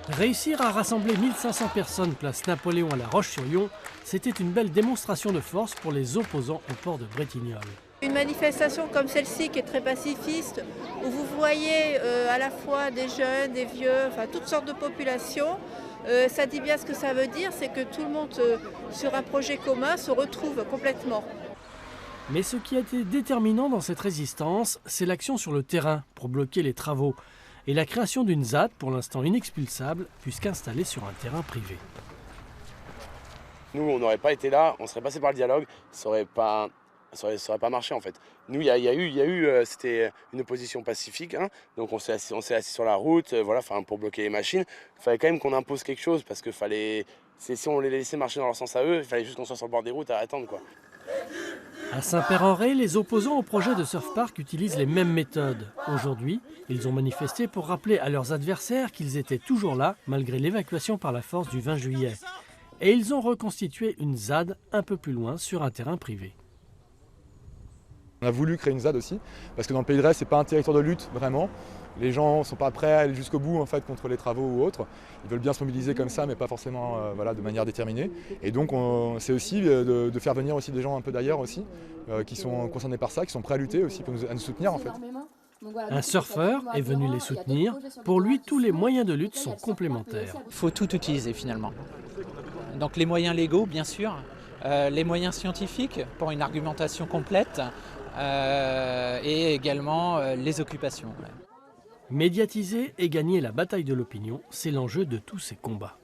Réussir à rassembler 1500 personnes place Napoléon à La Roche-sur-Yon, c'était une belle démonstration de force pour les opposants au port de Bretignolles. Une manifestation comme celle-ci qui est très pacifiste, où vous voyez à la fois des jeunes, des vieux, enfin toutes sortes de populations, ça dit bien ce que ça veut dire, c'est que tout le monde sur un projet commun se retrouve complètement. Mais ce qui a été déterminant dans cette résistance, c'est l'action sur le terrain pour bloquer les travaux et la création d'une ZAD pour l'instant inexpulsable puisqu'installée sur un terrain privé. Nous, on n'aurait pas été là, on serait passé par le dialogue, ça aurait pas marché en fait. Nous, c'était une opposition pacifique, hein, donc on s'est assis sur la route, voilà, pour bloquer les machines. Il fallait quand même qu'on impose quelque chose parce que si on les laissait marcher dans leur sens à eux, il fallait juste qu'on soit sur le bord des routes à attendre quoi. À Saint-Père-en-Retz, les opposants au projet de surf park utilisent les mêmes méthodes. Aujourd'hui, ils ont manifesté pour rappeler à leurs adversaires qu'ils étaient toujours là malgré l'évacuation par la force du 20 juillet. Et ils ont reconstitué une ZAD un peu plus loin sur un terrain privé. On a voulu créer une ZAD aussi, parce que dans le Pays de Retz, ce n'est pas un territoire de lutte vraiment. Les gens ne sont pas prêts à aller jusqu'au bout en fait, contre les travaux ou autres. Ils veulent bien se mobiliser comme ça, mais pas forcément de manière déterminée. Et donc c'est aussi de faire venir aussi des gens un peu d'ailleurs aussi, qui sont concernés par ça, qui sont prêts à lutter aussi pour nous soutenir en fait. Un surfeur est venu les soutenir. Pour lui, tous les moyens de lutte sont complémentaires. Il faut tout utiliser finalement. Donc les moyens légaux, bien sûr, les moyens scientifiques pour une argumentation complète et également les occupations. Médiatiser et gagner la bataille de l'opinion, c'est l'enjeu de tous ces combats.